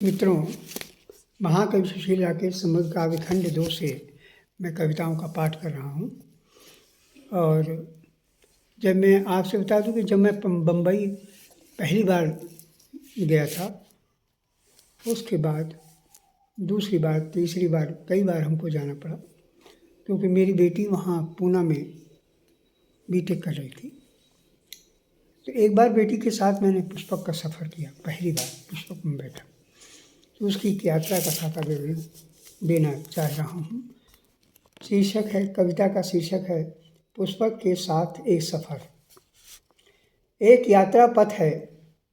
मित्रों, महाकवि सुशील के समग्र काव्य खंड 2 से मैं कविताओं का पाठ कर रहा हूँ। और जब मैं आपसे बता दूँ कि जब मैं बम्बई पहली बार गया था, उसके बाद दूसरी बार, तीसरी बार, कई बार हमको जाना पड़ा, क्योंकि मेरी बेटी वहाँ पूना में बीटेक कर रही थी। तो एक बार बेटी के साथ मैंने पुष्पक का सफ़र किया, पहली बार पुष्पक में बैठा। तो उसकी एक यात्रा कथा का विवरण देना चाह रहा हूँ। शीर्षक है, कविता का शीर्षक है पुष्पक के साथ एक सफ़र। एक यात्रा पथ है,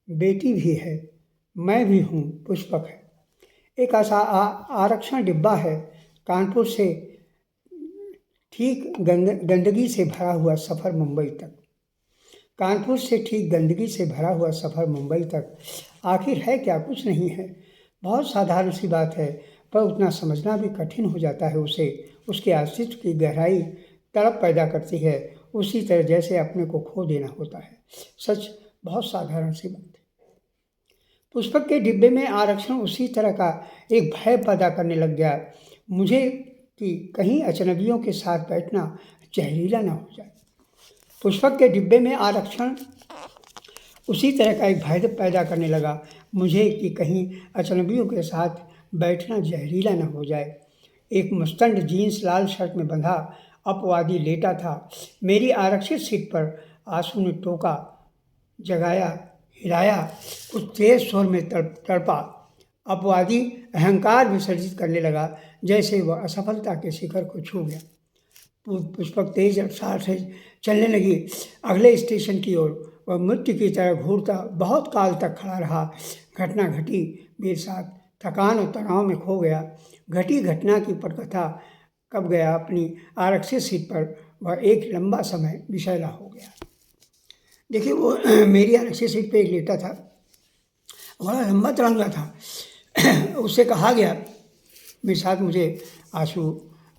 बेटी भी है, मैं भी हूँ, पुष्पक है। एक आरक्षण डिब्बा है, कानपुर से ठीक गंदगी से भरा हुआ सफ़र मुंबई तक। कानपुर से ठीक गंदगी से भरा हुआ सफ़र मुंबई तक। आखिर है क्या? कुछ नहीं है, बहुत साधारण सी बात है, पर उतना समझना भी कठिन हो जाता है। उसे उसके अस्तित्व की गहराई तड़प पैदा करती है, उसी तरह जैसे अपने को खो देना होता है। सच, बहुत साधारण सी बात है। पुष्पक के डिब्बे में आरक्षण उसी तरह का एक भय पैदा करने लग गया मुझे कि कहीं अजनबियों के साथ बैठना जहरीला ना हो जाए। पुष्पक के डिब्बे में आरक्षण उसी तरह का एक भय पैदा करने लगा मुझे कि कहीं अजनबियों के साथ बैठना जहरीला न हो जाए। एक मुस्तंड जीन्स लाल शर्ट में बंधा अपवादी लेटा था। मेरी आरक्षित सीट पर आंसू ने टोका, जगाया, हिलाया, कुछ तेज स्वर में तड़पा। अपवादी अहंकार विसर्जित करने लगा, जैसे वह असफलता के शिखर को छू गया। पुष्पक तेज रफ्तार से चलने लगी अगले स्टेशन की ओर। वह मृत्यु की तरह घूरता बहुत काल तक खड़ा रहा। घटना घटी मेरे साथ, थकान और तनाव में खो गया। घटी घटना की पटकथा कब गया अपनी आरक्षित सीट पर, वह एक लंबा समय विषैला हो गया। देखिए, वो मेरी आरक्षित सीट पे एक लेटा था, बड़ा लंबा तिरंगा था। उससे कहा गया, मेरे साथ मुझे आंसू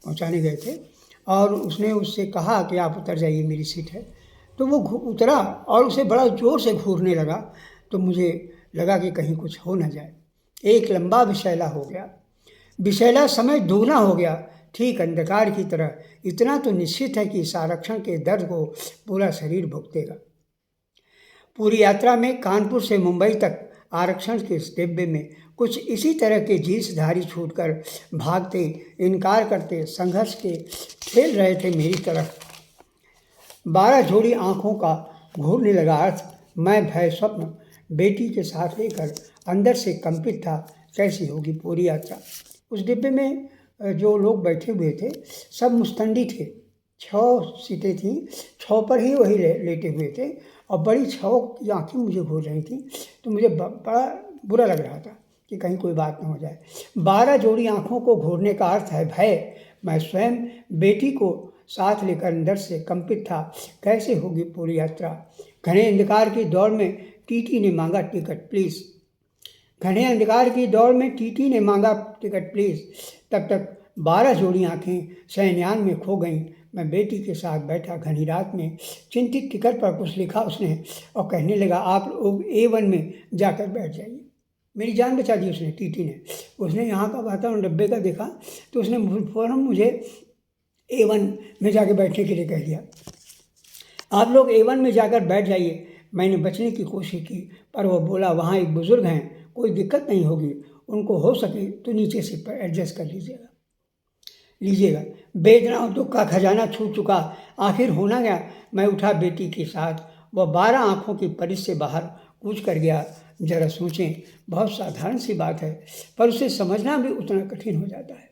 पहुँचाने गए थे, और उसने उससे कहा कि आप उतर जाइए, मेरी सीट है। तो वो उतरा और उसे बड़ा ज़ोर से घूरने लगा। तो मुझे लगा कि कहीं कुछ हो ना जाए। एक लंबा विषैला हो गया। विषैला समय दोगुना हो गया, ठीक अंधकार की तरह। इतना तो निश्चित है कि इस आरक्षण के दर्द को पूरा शरीर भुगतेगा। पूरी यात्रा में कानपुर से मुंबई तक आरक्षण के इस डिब्बे में कुछ इसी तरह के जींसधारी छूटकर भागते, इनकार करते, संघर्ष के खेल रहे थे मेरी तरफ। 12 जोड़ी आँखों का घूरने लगा अर्थ। मैं भय स्वप्न बेटी के साथ लेकर अंदर से कंपित था। कैसी होगी पूरी यात्रा? उस डिब्बे में जो लोग बैठे हुए थे सब मुस्तंडी थे। 6 सीटें थीं, 6 पर ही वही लेटे हुए थे, और बड़ी 6 की आँखें मुझे घूर रही थीं। तो मुझे बड़ा बुरा लग रहा था कि कहीं कोई बात ना हो जाए। 12 जोड़ी आँखों को घूरने का अर्थ है भय। मैं स्वयं बेटी को साथ लेकर अंदर से कंपित था। कैसे होगी पूरी यात्रा? घने अंधकार की दौड़ में टीटी ने मांगा टिकट प्लीज़। घने अंधकार की दौड़ में टीटी ने मांगा टिकट प्लीज़। तब तक 12 जोड़ी आँखें शयनयान में खो गईं। मैं बेटी के साथ बैठा घनी रात में। चिंतित टिकट पर कुछ लिखा उसने और कहने लगा, आप लोग A1 में जाकर बैठ जाइए। मेरी जान बचा दी उसने, टीटी ने। उसने यहाँ का वातावरण डब्बे का देखा, तो उसने फ़ौरन मुझे A1 में जाकर बैठने के लिए कह दिया। आप लोग A1 में जाकर बैठ जाइए। मैंने बचने की कोशिश की, पर वह बोला, वहाँ एक बुज़ुर्ग हैं, कोई दिक्कत नहीं होगी, उनको हो सके तो नीचे सीट पर एडजस्ट कर लीजिएगा। वेदना और दुख का खजाना छू चुका। आखिर होना क्या? मैं उठा बेटी के साथ। वह 12 आँखों की परिध से बाहर कूच कर गया। जरा सोचें, बहुत साधारण सी बात है, पर उसे समझना भी उतना कठिन हो जाता है।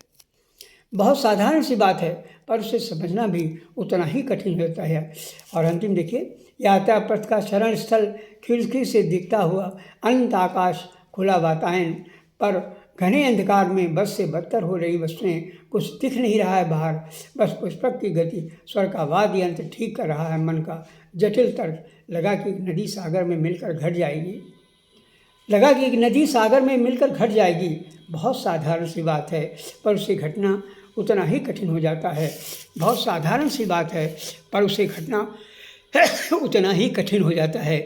बहुत साधारण सी बात है, पर उसे समझना भी उतना ही कठिन होता है। और अंतिम देखिए, यात्रा पथ का शरण स्थल खिड़की से दिखता हुआ अनंत आकाश, खुला वातायन, पर घने अंधकार में बस से बदतर हो रही वस्तुएं, कुछ दिख नहीं रहा है बाहर। बस पुष्पक की गति स्वर का वाद्य यंत्र ठीक कर रहा है मन का जटिल तर्क। लगा कि एक नदी सागर में मिलकर घट जाएगी। बहुत साधारण सी बात है, पर उसे घटना उतना ही कठिन हो जाता है। बहुत साधारण सी बात है, पर उसे घटना उतना ही कठिन हो जाता है।